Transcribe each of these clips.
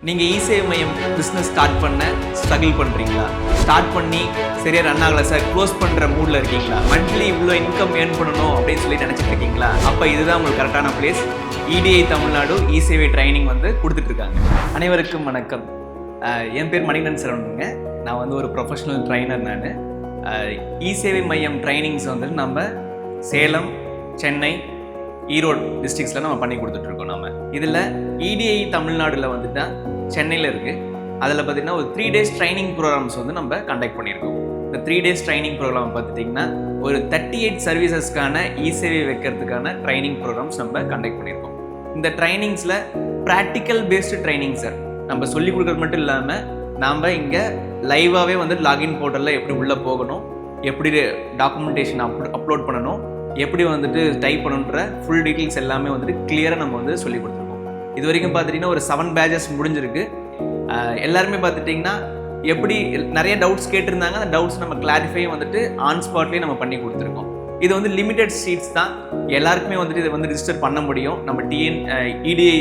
நீங்கள் இ-சேவை மையம் business start பண்ண ஸ்ட்ரகிள் பண்ணுறீங்களா? ஸ்டார்ட் பண்ணி சரியாக ரன் ஆகலை சார், க்ளோஸ் பண்ணுற மூடில் இருக்கீங்களா? மந்த்லி இவ்வளோ இன்கம் ஏர்ன் பண்ணணும் அப்படின்னு சொல்லி நினச்சிட்டு இருக்கீங்களா? அப்போ இதுதான் உங்களுக்கு கரெக்டான பிளேஸ். இடிஐ தமிழ்நாடு இ-சேவை ட்ரைனிங் கொடுத்துட்ருக்காங்க. அனைவருக்கும் வணக்கம். என் பேர் மணிகண்டன் சரவணனுங்க. நான் ஒரு ப்ரொஃபஷனல் ட்ரைனர். நான் இ-சேவை மையம் ட்ரைனிங்ஸ் நம்ம சேலம், சென்னை, ஈரோடு டிஸ்ட்ரிக்ஸில் நம்ம பண்ணி கொடுத்துட்ருக்கோம். நம்ம இதில் இடிஐ தமிழ்நாடுல சென்னையில் இருக்குது. அதில் பார்த்திங்கன்னா ஒரு 3 days ட்ரைனிங் ப்ரோக்ராம்ஸ் நம்ம கண்டக்ட் பண்ணியிருக்கோம். இந்த 3 days ட்ரைனிங் ப்ரோக்ராம் பார்த்துட்டிங்கன்னா ஒரு 38 சர்வீசஸ்க்கான இ-சேவை வைக்கிறதுக்கான ட்ரைனிங் ப்ரோக்ராம்ஸ் நம்ம கண்டக்ட் பண்ணியிருக்கோம். இந்த ட்ரைனிங்ஸில் ப்ராக்டிக்கல் பேஸ்டு ட்ரைனிங் சார். நம்ம சொல்லிக் கொடுக்குறது மட்டும் இல்லாமல் நாம் இங்கே லைவாகவே லாகின் போர்ட்டலில் எப்படி உள்ளே போகணும், எப்படி டாக்குமெண்டேஷன் அப்லோட் பண்ணணும், எப்படி டைப் பண்ணணுன்ற ஃபுல் டீட்டெயில்ஸ் எல்லாமே கிளியராக நம்ம சொல்லி கொடுத்துருக்கோம். இது வரைக்கும் பார்த்துட்டிங்கன்னா ஒரு 7 batches முடிஞ்சிருக்கு. எல்லாருமே பார்த்துட்டிங்கன்னா எப்படி நிறைய டவுட்ஸ் கேட்டிருந்தாங்க. அந்த டவுட்ஸ் நம்ம கிளாரிஃபை ஆன் ஸ்பாட்லேயே நம்ம பண்ணி கொடுத்துருக்கோம். இது லிமிடெட் சீட்ஸ் தான். எல்லாருக்குமே இதை ரிஜிஸ்டர் பண்ண முடியும். நம்ம இடிஐ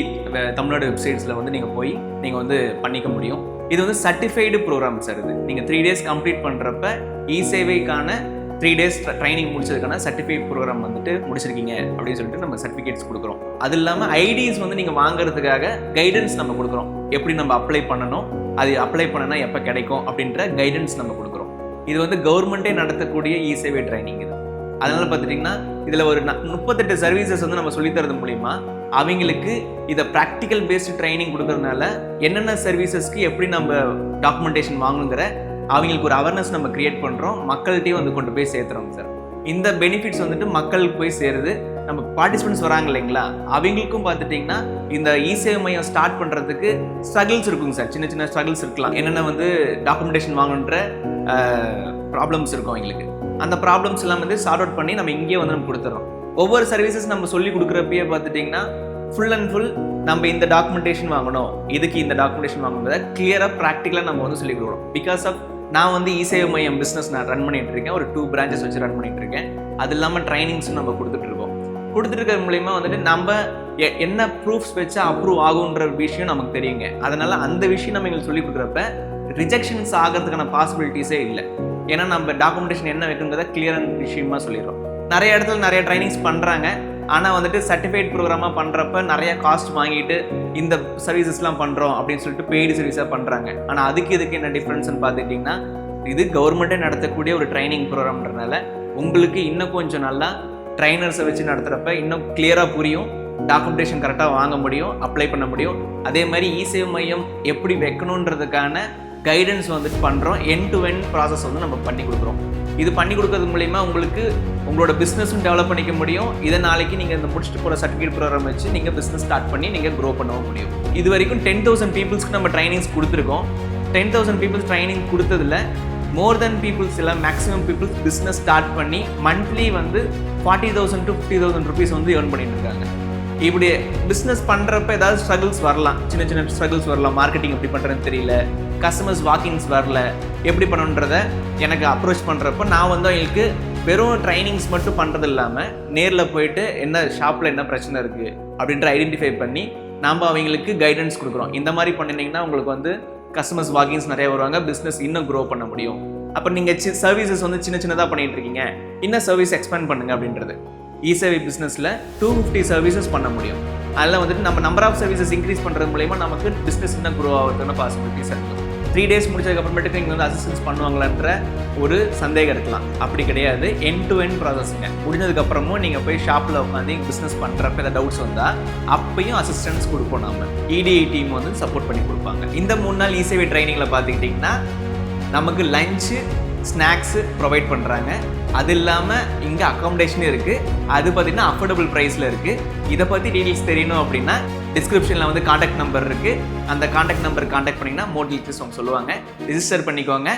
தமிழ்நாடு வெப்சைட்ஸில் நீங்கள் போய் நீங்கள் பண்ணிக்க முடியும். இது சர்டிஃபைடு ப்ரோக்ராம் சார். இது நீங்கள் 3 days கம்ப்ளீட் பண்ணுறப்ப இ-சேவைக்கான 3 days ட்ரைனிங் முடிச்சதுக்கான சர்டிஃபிகேட் ப்ரோக்ராம் முடிச்சிருக்கீங்க அப்படின்னு சொல்லிட்டு நம்ம சர்டிஃபிகேட்ஸ் கொடுக்குறோம். அது இல்லாமல் ஐடிஸ் நீங்கள் வாங்குறதுக்காக கைடன்ஸ் நம்ம கொடுக்குறோம். எப்படி நம்ம அப்ளை பண்ணணும், அது அப்ளை பண்ணனா எப்போ கிடைக்கும் அப்படின்ற கைடன்ஸ் நம்ம கொடுக்குறோம். இது கவர்மெண்ட்டே நடத்தக்கூடிய இ-சேவை ட்ரைனிங். இது அதனால பார்த்துட்டிங்கன்னா இதில் ஒரு 38 சர்வீசஸ் நம்ம சொல்லித்தரது மூலிமா அவங்களுக்கு இதை ப்ராக்டிக்கல் பேஸ்டு ட்ரைனிங் கொடுக்கறதுனால என்னென்ன சர்வீசஸ்க்கு எப்படி நம்ம டாக்குமெண்டேஷன் வாங்குங்கிற அவங்களுக்கு ஒரு அவேர்னஸ் நம்ம கிரியேட் பண்ணுறோம். மக்கள்கிட்டையும் கொண்டு போய் சேர்த்துறோம் சார். இந்த பெனிஃபிட்ஸ் மக்களுக்கு போய் சேருது. நம்ம பார்ட்டிசிபென்ட்ஸ் வராங்க இல்லைங்களா, அவங்களுக்கும் பார்த்துட்டிங்கன்னா இந்த இ-சேவை மையம் ஸ்டார்ட் பண்ணுறதுக்கு ஸ்ட்ரகிள்ஸ் இருக்குங்க சார். சின்ன சின்ன ஸ்ட்ரகிள்ஸ் இருக்கலாம். என்னென்ன டாக்குமெண்டேஷன் வாங்கணுன்ற ப்ராப்ளம்ஸ் இருக்கும் அவங்களுக்கு. அந்த ப்ராப்ளம்ஸ் எல்லாம் சார்ட் அவுட் பண்ணி நம்ம இங்கேயே நம்ம கொடுத்துறோம். ஒவ்வொரு சர்வீசஸ் நம்ம சொல்லி கொடுக்குறப்பயே பார்த்துட்டிங்கன்னா ஃபுல் அண்ட் ஃபுல் நம்ம இந்த டாக்குமெண்டேஷன் வாங்கணும், இதுக்கு இந்த டாக்குமெண்டேஷன் வாங்கணுன்றத கிளியராக ப்ராக்டிக்கலாக நம்ம சொல்லி கொடுக்குறோம். பிகாஸ் ஆஃப் நான் இ-சேவை மையம் பிஸ்னஸ் நான் ரன் பண்ணிட்டு இருக்கேன். ஒரு 2 branches வச்சு ரன் பண்ணிட்டு இருக்கேன். அது இல்லாமல் ட்ரைனிங்ஸும் நம்ம கொடுத்துட்ருக்கோம். கொடுத்துருக்கிறது மூலயமா நம்ம என்ன ப்ரூஃப்ஸ் வச்சா அப்ரூவ் ஆகுன்ற விஷயம் நமக்கு தெரியுங்க. அதனால் அந்த விஷயம் நம்ம எங்களுக்கு சொல்லி கொடுக்குறப்ப ரிஜெக்ஷன்ஸ் ஆகிறதுக்கான பாசிபிலிட்டிஸே இல்லை. ஏன்னா நம்ம டாக்குமெண்டேஷன் என்ன வைக்கணுன்றத கிளியரான விஷயமா சொல்லிடுறோம். நிறைய இடத்துல நிறைய ட்ரைனிங்ஸ் பண்ணுறாங்க. ஆனால் சர்டிஃபைட் ப்ரோக்ராமாக பண்ணுறப்ப நிறைய காஸ்ட் வாங்கிட்டு இந்த சர்வீசஸ்லாம் பண்ணுறோம் அப்படின்னு சொல்லிட்டு பெய்டு சர்வீஸாக பண்ணுறாங்க. ஆனால் இதுக்கு என்ன டிஃப்ரென்ஸ்னு பார்த்துட்டிங்கன்னா இது கவர்மெண்ட்டே நடத்தக்கூடிய ஒரு ட்ரைனிங் ப்ரோக்ராம்ன்றனால உங்களுக்கு இன்னும் கொஞ்சம் நல்லா ட்ரைனர்ஸை வச்சு நடத்துகிறப்ப இன்னும் கிளியராக புரியும். டாக்குமெண்டேஷன் கரெக்டாக வாங்க முடியும், அப்ளை பண்ண முடியும். அதே மாதிரி இ-சேவை மையம் எப்படி வைக்கணுன்றதுக்கான கைடன்ஸ் பண்ணுறோம். எண்ட் டு எண்ட் ப்ராசஸ் நம்ம பண்ணி கொடுக்குறோம். இது பண்ணி கொடுக்கறது மூலிமா உங்களுக்கு உங்களோட பிஸ்னஸும் டெவலப் பண்ணிக்க முடியும். இதை நாளைக்கு நீங்கள் இந்த முடிச்சுட்டு போகிற சர்டிஃபிகேட் ப்ரோக்ராம் வச்சு நீங்கள் பிஸ்னஸ் ஸ்டார்ட் பண்ணி நீங்கள் க்ரோ பண்ணவும் முடியும். இது வரைக்கும் 10,000 பீப்புள்ஸ்க்கு நம்ம ட்ரைனிங்ஸ் கொடுத்துருக்கோம். 10,000 பீப்புள்ஸ் ட்ரைனிங் கொடுத்ததில் மோர் தென் பீப்புள்ஸ் எல்லாம் மேக்ஸிமம் பீப்புள்ஸ் பிஸ்னஸ் ஸ்டார்ட் பண்ணி மந்த்லி 40,000 to 50,000 ருபீஸ் ஏர்ன் பண்ணிட்டு இருக்காங்க. இப்படி பிஸ்னஸ் பண்ணுறப்ப ஏதாவது ஸ்ட்ரகிள்ஸ் வரலாம், சின்ன சின்ன ஸ்ட்ரகிள்ஸ் வரலாம். மார்க்கெட்டிங் எப்படி பண்ணுறதுன்னு தெரியல, கஸ்டமர்ஸ் வாக்கிங்ஸ் வரல, எப்படி பண்ணணுன்றதை எனக்கு அப்ரோச் பண்ணுறப்ப நான் அவங்களுக்கு வெறும் ட்ரைனிங்ஸ் மட்டும் பண்ணுறது இல்லாமல் நேரில் போயிட்டு என்ன ஷாப்பில் என்ன பிரச்சனை இருக்குது அப்படின்ற ஐடென்டிஃபை பண்ணி நாம் அவங்களுக்கு கைடன்ஸ் கொடுக்குறோம். இந்த மாதிரி பண்ணினீங்கன்னா உங்களுக்கு கஸ்டமர்ஸ் வாக்கிங்ஸ் நிறைய வருவாங்க, பிஸ்னஸ் இன்னும் க்ரோ பண்ண முடியும். அப்போ நீங்கள் சர்வீசஸ் சின்ன சின்னதாக பண்ணிகிட்டு இருக்கீங்க, இன்னும் சர்வீஸ் எக்ஸ்பேண்ட் பண்ணுங்கள் அப்படின்றது. இ-சேவை பிஸ்னஸில் 250 சர்வீசஸ் பண்ண முடியும். அதில் நம்ம நம்பர் ஆஃப் சர்வீசஸ் இன்க்ரீஸ் பண்ணுறது மூலமா நமக்கு பிஸ்னஸ் இன்னும் க்ரோ ஆகிறதுக்கான பாசிபிலிட்டிஸ் இருக்கும். 3 days முடிச்சதுக்கப்புறமேட்டுக்கு இங்கே அசிஸ்டன்ஸ் பண்ணுவாங்களான்ற ஒரு சந்தேகம் இருக்கலாம். அப்படி கிடையாது. எண்ட் டு எண்ட் ப்ராசஸ்ங்க. முடிஞ்சதுக்கப்புறமும் நீங்கள் போய் ஷாப்பில் உட்காந்து பிஸ்னஸ் பண்ணுறப்ப ஏதாவது டவுட்ஸ் வந்தால் அப்பையும் அசிஸ்டன்ஸ் கொடுப்போம். நம்ம இடிஐ டீம் சப்போர்ட் பண்ணி கொடுப்பாங்க. இந்த 3 நாள் இ-சேவை ட்ரைனிங்கில் பார்த்துக்கிட்டிங்கன்னா நமக்கு லஞ்சு, ஸ்நாக்ஸு ப்ரொவைட் பண்ணுறாங்க. அது இல்லாமல் இங்கே அக்காமடேஷனும் இருக்குது. அது பார்த்திங்கன்னா அஃபோர்டபுள் ப்ரைஸில் இருக்குது. இதை பற்றி டீட்டெயில்ஸ் தெரியணும் அப்படின்னா டிஸ்கிரிப்ஷனில் காண்டாக்ட் நம்பர் இருக்குது. அந்த காண்டாக்ட் நம்பர் காண்டாக்ட் பண்ணிங்கன்னா மோர் டீட்டெயில்ஸ் சொல்லுவாங்க. ரிஜிஸ்டர் பண்ணிக்கோங்க.